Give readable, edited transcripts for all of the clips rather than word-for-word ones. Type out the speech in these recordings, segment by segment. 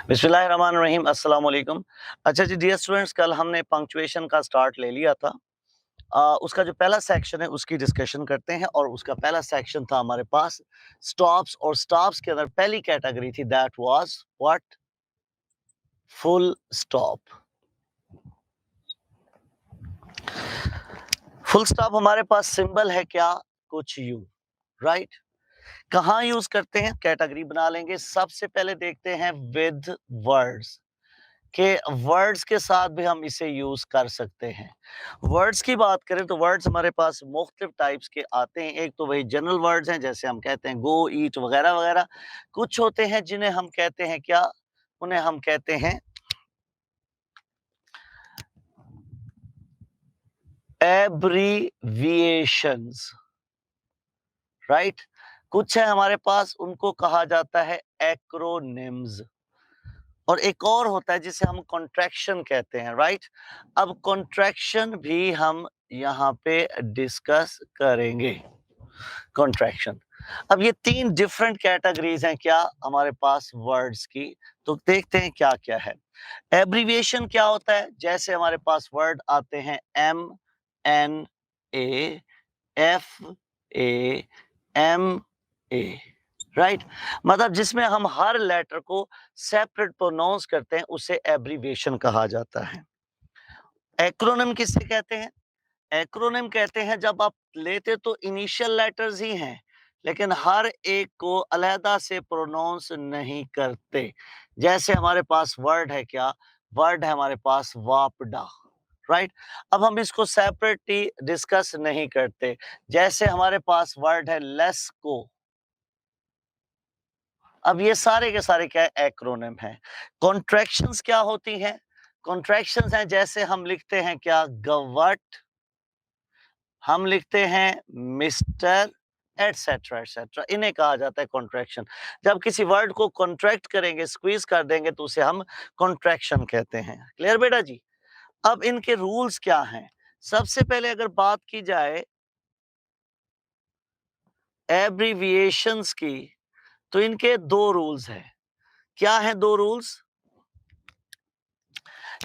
बिस्मिल्लाहिर्रहमानिर्रहीम, अस्सलाम वालेकुम। अच्छा जी डियर स्टूडेंट्स, कल हमने पंक्चुएशन का स्टार्ट ले लिया था। उसका जो पहला सेक्शन है उसकी डिस्कशन करते हैं और उसका पहला सेक्शन था हमारे पास स्टॉप्स, और स्टॉप्स के अंदर पहली कैटेगरी थी that was what? Full stop. Full stop हमारे पास सिंबल है क्या? कुछ यूं, राइट? कहाँ यूज करते हैं? कैटेगरी बना लेंगे। सबसे पहले देखते हैं विद वर्ड्स, के वर्ड्स के साथ भी हम इसे यूज कर सकते हैं। वर्ड्स की बात करें तो वर्ड्स हमारे पास मुख्तलिफ टाइप्स के आते हैं। एक तो वही जनरल वर्ड्स हैं, जैसे हम कहते हैं गो, ईट वगैरह वगैरह। कुछ होते हैं जिन्हें हम कहते हैं क्या? उन्हें हम कहते हैं एब्रीविएशंस, राइट? कुछ है हमारे पास, उनको कहा जाता है एक्रोनिम्स। और एक और होता है जिसे हम कॉन्ट्रैक्शन कहते हैं, राइट? अब कॉन्ट्रैक्शन भी हम यहाँ पे डिस्कस करेंगे। कॉन्ट्रैक्शन, अब ये तीन डिफरेंट कैटेगरीज हैं क्या हमारे पास वर्ड्स की। तो देखते हैं क्या क्या है। एब्रीविएशन क्या होता है? जैसे हमारे पास वर्ड आते हैं M N A F A M A, right? मतलब जिसमें हम हर लेटर को सेपरेट प्रोनाउंस करते हैं, उसे एब्रीविएशन कहा जाता है। एक्रोनिम किससे कहते हैं? एक्रोनिम कहते हैं जब आप लेते तो इनिशियल लेटर्स ही हैं, लेकिन हर एक को अलहदा से प्रोनाउंस नहीं करते। जैसे हमारे पास वर्ड है क्या? वर्ड है हमारे पास वापडा, राइट? अब हम इसको सेपरेटली डिस्कस नहीं करते। जैसे हमारे पास वर्ड है लेस्को। अब ये सारे के सारे क्या है? एक्रोनिम है। कॉन्ट्रैक्शंस क्या होती हैं? कॉन्ट्रैक्शंस हैं जैसे हम लिखते हैं क्या? गवट, हम लिखते हैं मिस्टर, एटसेट्रा एटसेट्रा, इन्हें कहा जाता है कॉन्ट्रैक्शन। जब किसी वर्ड को कॉन्ट्रैक्ट करेंगे, स्क्वीज कर देंगे, तो उसे हम कॉन्ट्रैक्शन कहते हैं। क्लियर बेटा जी? अब इनके रूल्स क्या हैं? सबसे पहले अगर बात की जाए एब्रीविएशंस की, तो इनके दो रूल्स हैं। क्या है दो रूल्स?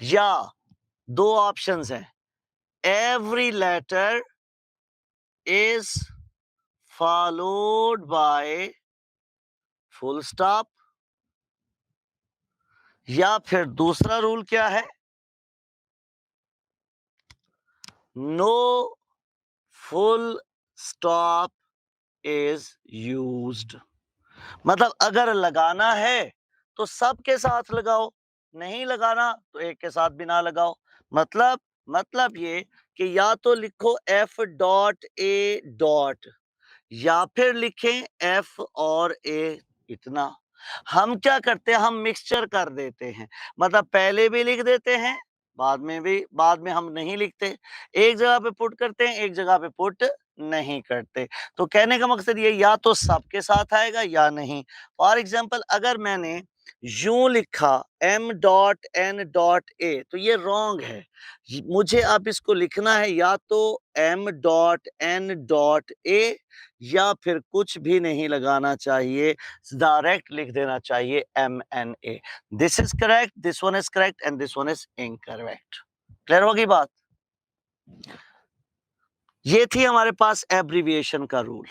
या दो ऑप्शंस हैं। Every letter is followed by full stop, या फिर दूसरा रूल क्या है? No full stop is used. मतलब अगर लगाना है तो सबके साथ लगाओ, नहीं लगाना तो एक के साथ भी ना लगाओ। मतलब ये कि या तो लिखो एफ डॉट ए डॉट, या फिर लिखें एफ और ए, इतना। हम क्या करते हैं? हम मिक्सचर कर देते हैं, मतलब पहले भी लिख देते हैं, बाद में हम नहीं लिखते। एक जगह पे पुट करते हैं, एक जगह पे पुट नहीं करते। तो कहने का मकसद ये, या तो सबके साथ आएगा या नहीं। फॉर एग्जाम्पल अगर मैंने यूं लिखा M dot N dot A, तो ये रॉन्ग है। मुझे अब इसको लिखना है या तो M dot N dot A, या फिर कुछ भी नहीं लगाना चाहिए, डायरेक्ट लिख देना चाहिए M N A. This is correct, this one is correct and this one is incorrect. Clear होगी बात? ये थी हमारे पास एब्रीविएशन का रूल।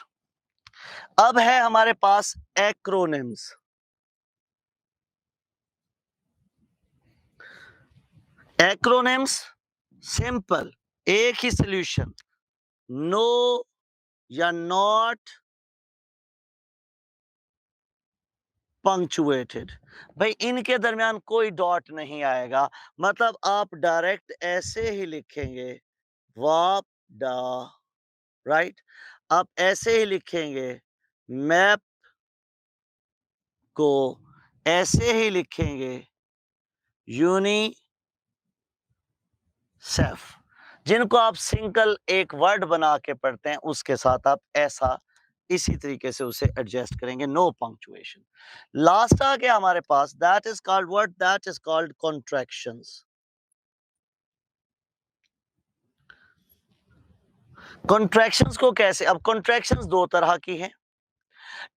अब है हमारे पास एक्रोनिम्स। एक्रोनिम्स सिंपल, एक ही सॉल्यूशन, नो या नॉट पंक्चुएटेड। भाई इनके दरमियान कोई डॉट नहीं आएगा, मतलब आप डायरेक्ट ऐसे ही लिखेंगे वाप डा, राइट? आप ऐसे ही लिखेंगे मैप को, ऐसे ही लिखेंगे यूनिसेफ। जिनको आप सिंगल एक वर्ड बना के पढ़ते हैं, उसके साथ आप ऐसा इसी तरीके से उसे एडजस्ट करेंगे, नो पंक्चुएशन। लास्ट आ गया हमारे पास, that is called what? That is called contractions. Contractions को कैसे? अब कॉन्ट्रैक्शंस दो तरह की हैं।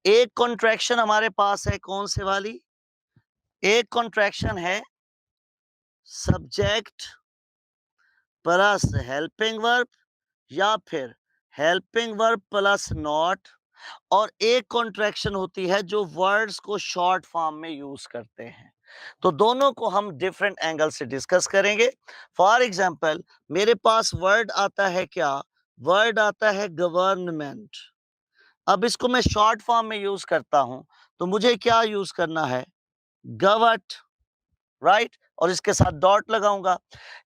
एक कॉन्ट्रैक्शन हमारे पास है कौन से वाली? एक कॉन्ट्रैक्शन है सब्जेक्ट प्लस हेल्पिंग वर्ब या फिर हेल्पिंग वर्ब प्लस नॉट, और एक कॉन्ट्रैक्शन होती है जो वर्ड्स को शॉर्ट फॉर्म में यूज करते हैं। तो दोनों को हम डिफरेंट एंगल से डिस्कस करेंगे। फॉर एग्जांपल मेरे पास वर्ड आता है क्या, वर्ड आता है गवर्नमेंट। अब इसको मैं शॉर्ट फॉर्म में यूज करता हूं, तो मुझे क्या यूज करना है, गवर्ट, राइट, और इसके साथ डॉट लगाऊंगा।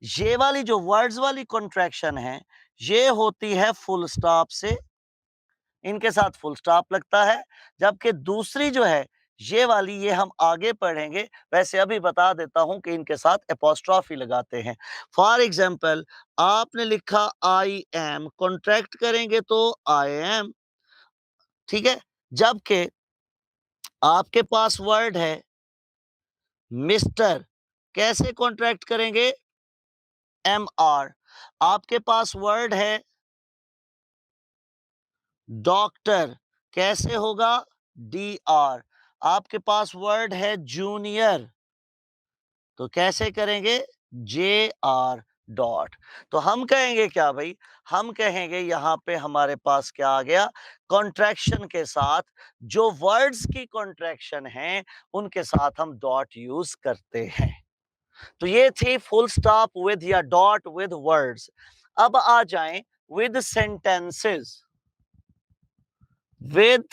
ये वाली जो वर्ड्स वाली कॉन्ट्रैक्शन है ये होती है फुल स्टॉप से, इनके साथ फुल स्टॉप लगता है। जबकि दूसरी जो है ये वाली, ये हम आगे पढ़ेंगे, वैसे अभी बता देता हूं कि इनके साथ एपोस्ट्रॉफी लगाते हैं। फॉर एग्जांपल आपने लिखा आई एम, कॉन्ट्रैक्ट करेंगे तो आई एम, ठीक है। जबकि आपके पास वर्ड है मिस्टर, कैसे कॉन्ट्रैक्ट करेंगे, एम आर। आपके पास वर्ड है डॉक्टर, कैसे होगा, डी आर। आपके पास वर्ड है जूनियर, तो कैसे करेंगे, जे आर डॉट। तो हम कहेंगे क्या भाई, हम कहेंगे यहां पे हमारे पास क्या आ गया, कॉन्ट्रैक्शन के साथ जो वर्ड्स की कॉन्ट्रैक्शन है उनके साथ हम डॉट यूज करते हैं। तो ये थी फुल स्टॉप विद या डॉट विद वर्ड्स। अब आ जाएं विद सेंटेंसेस, विद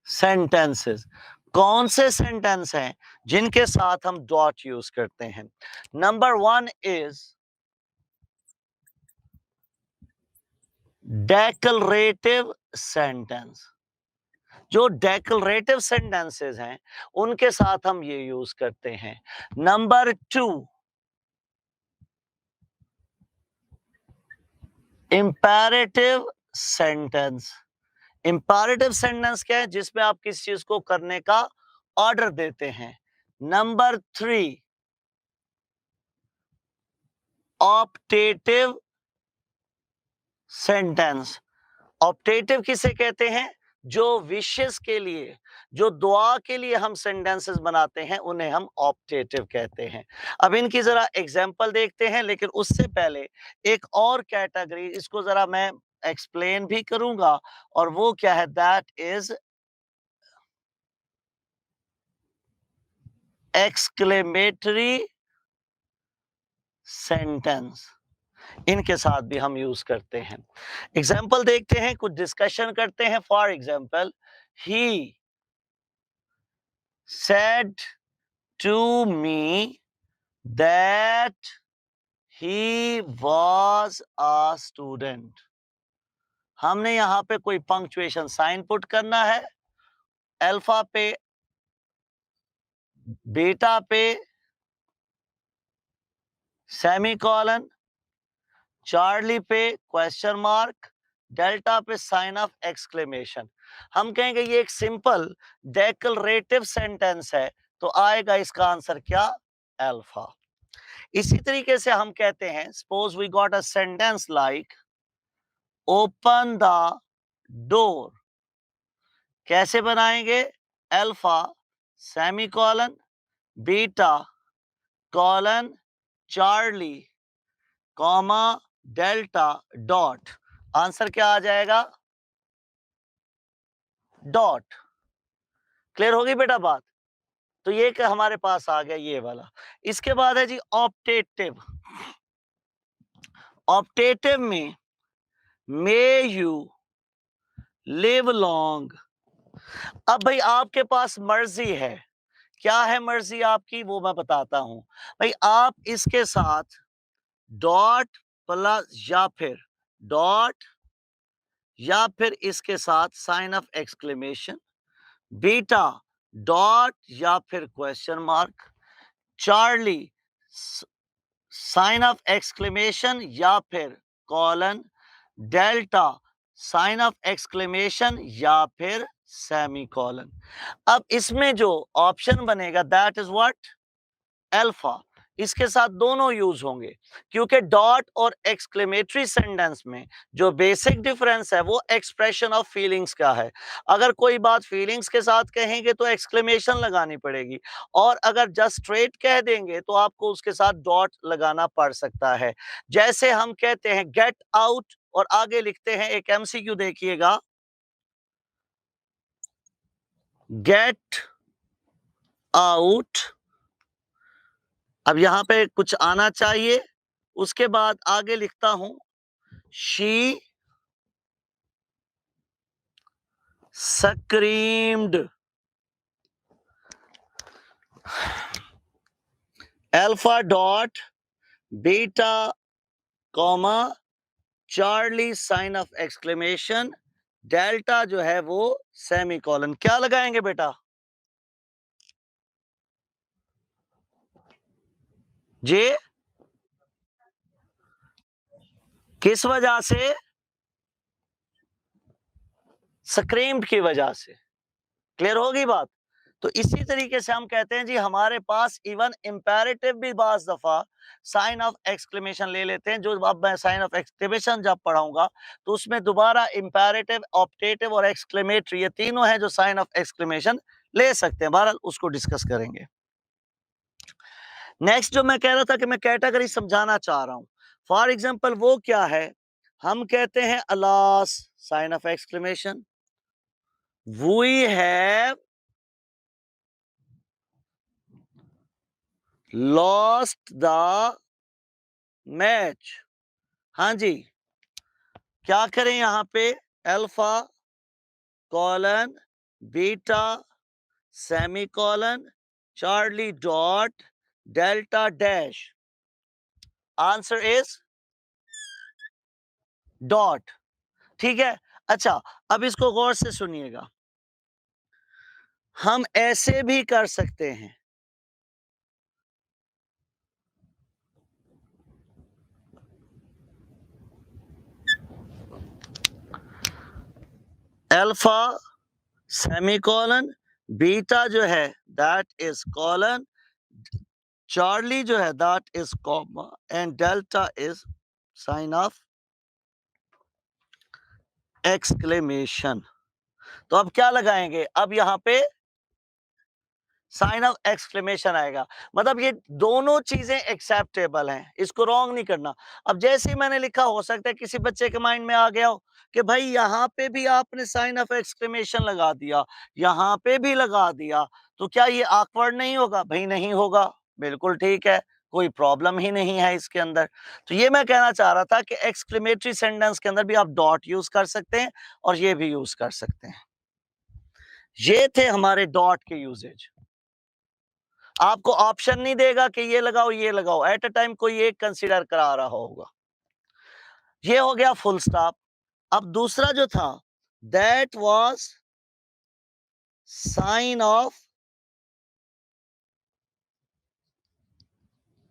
सेंटेंसेस। कौन से सेंटेंस हैं जिनके साथ हम डॉट यूज करते हैं। Number one is declarative sentence. जो डेक्लरेटिव सेंटेंसेस हैं उनके साथ हम ये यूज करते हैं। Number two, imperative sentence. Imperative sentence क्या है, जिसमें आप किसी चीज को करने का ऑर्डर देते हैं। Number three, optative sentence. Optative किसे कहते हैं, जो विशेष के लिए, जो दुआ के लिए हम सेंटेंसेस बनाते हैं उन्हें हम ऑप्टेटिव कहते हैं। अब इनकी जरा एग्जांपल देखते हैं, लेकिन उससे पहले एक और कैटेगरी, इसको जरा मैं एक्सप्लेन भी करूंगा, और वो क्या है, दैट इज एक्सक्लेमेटरी सेंटेंस। इनके साथ भी हम यूज करते हैं। एग्जाम्पल देखते हैं, कुछ डिस्कशन करते हैं। For example, he said to me that he was a student. हमने यहां पे कोई पंक्चुएशन साइन पुट करना है, अल्फा पे, बीटा पे सेमीकोलन, चार्ली पे क्वेश्चन मार्क, डेल्टा पे साइन ऑफ एक्सक्लेमेशन। हम कहेंगे ये एक सिंपल डेक्लरेटिव सेंटेंस है, तो आएगा इसका आंसर क्या, अल्फा। इसी तरीके से हम कहते हैं, suppose we got a sentence like open the door. कैसे बनाएंगे, alpha semicolon, beta colon, Charlie comma, delta dot. Answer क्या आ जाएगा, डॉट। क्लियर होगी बेटा बात। तो ये क्या हमारे पास आ गया ये वाला। इसके बाद है जी ऑप्टेटिव। ऑप्टेटिव में मे यू लिव लॉन्ग। अब भाई आपके पास मर्जी है, क्या है मर्जी आपकी, वो मैं बताता हूं। भाई आप इसके साथ डॉट प्लस या फिर इसके साथ sign of exclamation, beta dot या फिर question mark, Charlie sign of exclamation या फिर colon, delta sign of exclamation या फिर सेमीकोलन। अब इसमें जो ऑप्शन बनेगा दैट इज व्हाट, अल्फा। इसके साथ दोनों यूज होंगे, क्योंकि डॉट और एक्सक्लेमेटरी सेंटेंस में जो बेसिक डिफरेंस है वो एक्सप्रेशन ऑफ फीलिंग्स का है। अगर कोई बात फीलिंग्स के साथ कहेंगे तो एक्सक्लेमेशन लगानी पड़ेगी, और अगर जस्ट स्ट्रेट कह देंगे तो आपको उसके साथ डॉट लगाना पड़ सकता है। जैसे हम कहते हैं गेट आउट और आगे लिखते हैं, एक एमसीक्यू देखिएगा, गेट आउट। अब यहां पे कुछ आना चाहिए, उसके बाद आगे लिखता हूं she screamed. Alpha dot beta comma Charlie sign of exclamation, delta जो है वो सेमीकोलन। क्या लगाएंगे बेटा जी? किस वजह से? स्क्रीम्ड की वजह से। क्लियर होगी बात? तो इसी तरीके से हम कहते हैं जी हमारे पास इवन इंपेरेटिव भी बाज दफा साइन ऑफ एक्सक्लेमेशन ले लेते हैं। जो अब मैं साइन ऑफ एक्सक्लेमेशन जब पढ़ाऊंगा तो उसमें दोबारा इंपेरेटिव, ऑप्टेटिव और एक्सक्लेमेटरी, ये तीनों हैं जो साइन ऑफ एक्सक्लेमेशन ले सकते हैं। बहरहाल उसको डिस्कस करेंगे। नेक्स्ट जो मैं कह रहा था कि मैं कैटेगरी समझाना चाह रहा हूं। फॉर एग्जाम्पल वो क्या है, हम कहते हैं alas, sign of exclamation, we have lost the match. हाँ जी, क्या करें यहां पे? Alpha colon beta semicolon Charlie dot delta dash. Answer is dot. ठीक है, अच्छा अब इसको गौर से सुनिएगा, हम ऐसे भी कर सकते हैं, अल्फा सेमीकोलन, बीटा जो है दैट इज कॉलन, चार्ली जो है that is comma and delta is sine of exclamation. तो अब क्या लगाएंगे? अब यहां पे साइन ऑफ एक्सक्लेमेशन आएगा। मतलब ये दोनों चीजें एक्सेप्टेबल हैं, इसको रॉन्ग नहीं करना। अब जैसे ही मैंने लिखा, हो सकता है किसी बच्चे के माइंड में आ गया हो कि भाई यहाँ पे भी आपने साइन ऑफ एक्सक्लेमेशन लगा दिया, यहाँ पे भी लगा दिया, तो क्या ये ऑकवर्ड नहीं होगा? भाई नहीं होगा, बिल्कुल ठीक है, कोई प्रॉब्लम ही नहीं है इसके अंदर। तो ये मैं कहना चाह रहा था कि एक्सक्लेमेटरी सेंटेंस के अंदर भी आप डॉट यूज कर सकते हैं और ये भी यूज कर सकते हैं। ये थे हमारे डॉट के यूजेज। आपको ऑप्शन नहीं देगा कि ये लगाओ ये लगाओ, एट अ टाइम कोई एक कंसीडर करा रहा होगा। ये हो गया फुल स्टॉप। अब दूसरा जो था, that was sign of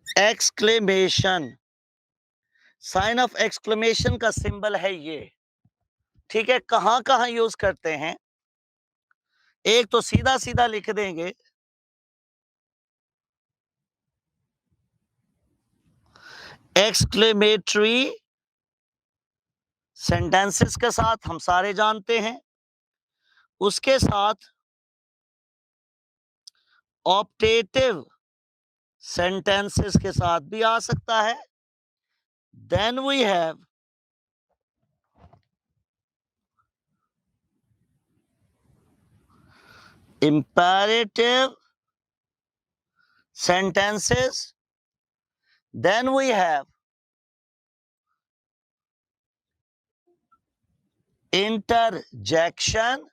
exclamation. Sign of exclamation का सिंबल है ये। ठीक है, कहां कहां यूज करते हैं? एक तो सीधा सीधा लिख देंगे, एक्सक्लेमेटरी सेंटेंसेस के साथ, हम सारे जानते हैं। उसके साथ ऑप्टेटिव सेंटेंसेस के साथ भी आ सकता है। Then we have imperative sentences. Then we have interjection.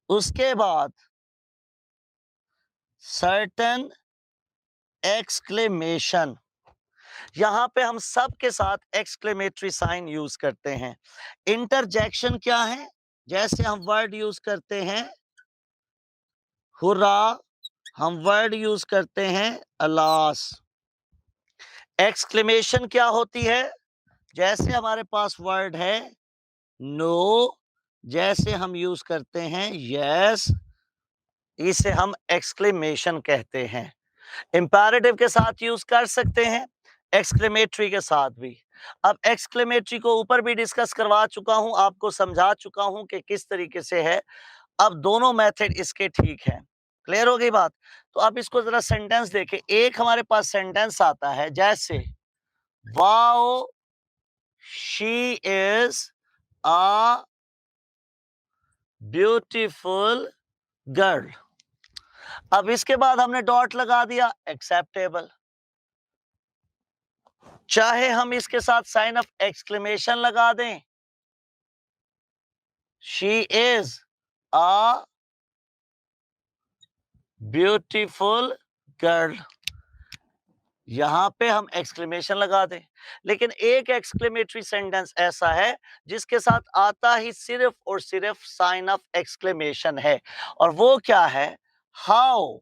उसके बाद certain exclamation। यहां पे हम सब के साथ exclamatory sign यूज करते हैं। interjection क्या है? जैसे हम वर्ड यूज करते हैं हुर्रा, हम वर्ड यूज करते हैं अलास। एक्सक्लेमेशन क्या होती है? जैसे हमारे पास वर्ड है नो, जैसे हम यूज करते हैं यस, इसे हम एक्सक्लेमेशन कहते हैं। इंपैरेटिव के साथ यूज कर सकते हैं, एक्सक्लेमेटरी के साथ भी। अब एक्सक्लेमेटरी को ऊपर भी डिस्कस करवा चुका हूं, आपको समझा चुका हूं कि किस तरीके से है। अब दोनों मेथड इसके ठीक हैं। क्लियर हो गई बात? तो आप इसको जरा सेंटेंस देखें। एक हमारे पास सेंटेंस आता है जैसे wow she is a beautiful girl. अब इसके बाद हमने डॉट लगा दिया, एक्सेप्टेबल। चाहे हम इसके साथ साइन ऑफ एक्सक्लेमेशन लगा दें, she is a beautiful girl, यहां पे हम एक्सक्लेमेशन लगा दें। लेकिन एक एक्सक्लेमेटरी सेंटेंस ऐसा है जिसके साथ आता ही सिर्फ और सिर्फ साइन ऑफ एक्सक्लेमेशन है, और वो क्या है? How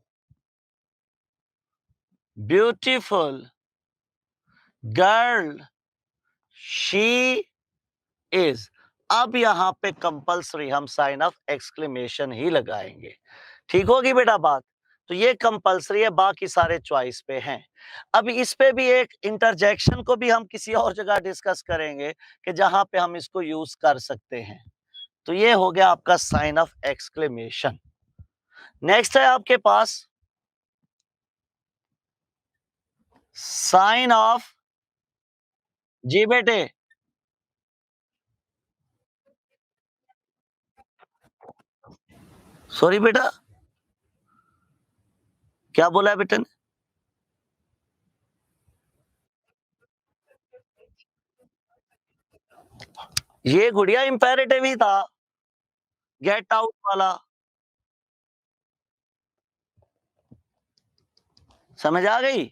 beautiful girl she is. अब यहां पे कंपल्सरी हम साइन ऑफ एक्सक्लेमेशन ही लगाएंगे। ठीक होगी बेटा बात? तो ये कंपल्सरी है, बाकी सारे चॉइस पे हैं। अब इस पे भी एक इंटरजेक्शन को भी हम किसी और जगह डिस्कस करेंगे कि जहां पे हम इसको यूज कर सकते हैं। तो ये हो गया आपका साइन ऑफ एक्सक्लेमेशन। नेक्स्ट है आपके पास साइन ऑफ, जी बेटे, सॉरी बेटा, क्या बोला है बेटा ने? ये गुड़िया इंपेरेटिव ही था, गेट आउट वाला। समझ आ गई?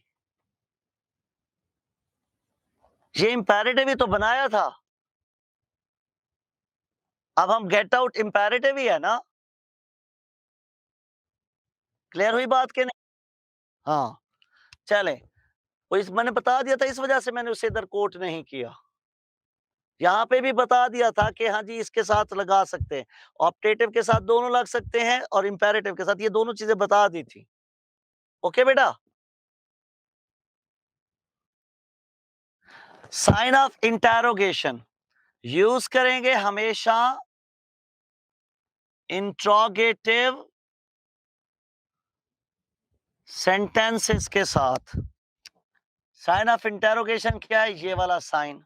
ये इंपेरेटिव ही तो बनाया था। अब हम गेट आउट इंपेरेटिव ही है ना? क्लियर हुई बात के नहीं? हाँ, चले। वो इस मैंने बता दिया था, इस वजह से मैंने उसे इधर कोट नहीं किया। यहाँ पे भी बता दिया था कि हाँ जी इसके साथ लगा सकते हैं, ऑप्टेटिव के साथ दोनों लग सकते हैं और इंपेरेटिव के साथ, ये दोनों चीजें बता दी थी। ओके बेटा? साइन ऑफ इंटेरोगेशन यूज करेंगे हमेशा इंट्रोगेटिव सेंटेंसेस के साथ। साइन ऑफ इंटेरोगेशन क्या है? ये वाला साइन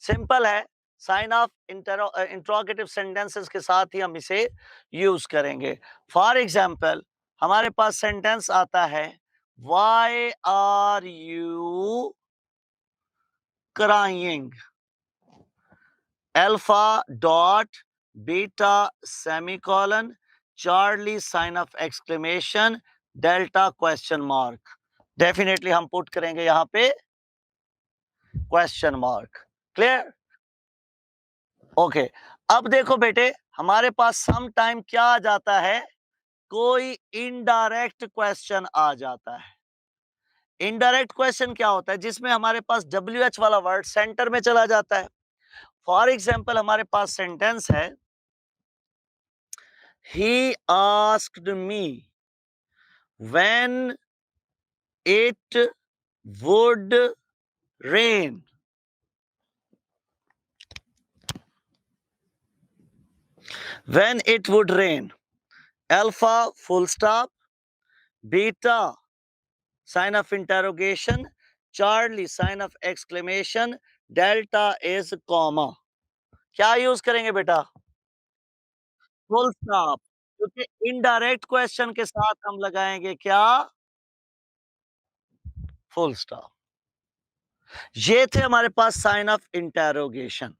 सिंपल है। साइन ऑफ इंट्रोगेटिव सेंटेंसेस के साथ ही हम इसे यूज करेंगे। फॉर एग्जाम्पल हमारे पास सेंटेंस आता है, why are you crying, alpha dot beta semicolon Charlie sign of exclamation delta question mark. Definitely हम पुट करेंगे यहां पे क्वेश्चन मार्क। क्लियर? ओके। अब देखो बेटे, हमारे पास सम टाइम क्या आ जाता है, कोई इनडायरेक्ट क्वेश्चन आ जाता है। इनडायरेक्ट क्वेश्चन क्या होता है? जिसमें हमारे पास WH वाला वर्ड सेंटर में चला जाता है। फॉर एग्जाम्पल हमारे पास सेंटेंस है, he asked me when it would rain. When it would rain, alpha full stop, beta sign of interrogation, Charlie sign of exclamation, delta is comma. क्या use करेंगे बेटा? फुल स्टॉप, क्योंकि indirect question के साथ हम लगाएंगे क्या? Full stop. ये थे हमारे पास साइन ऑफ इंटरोगेशन।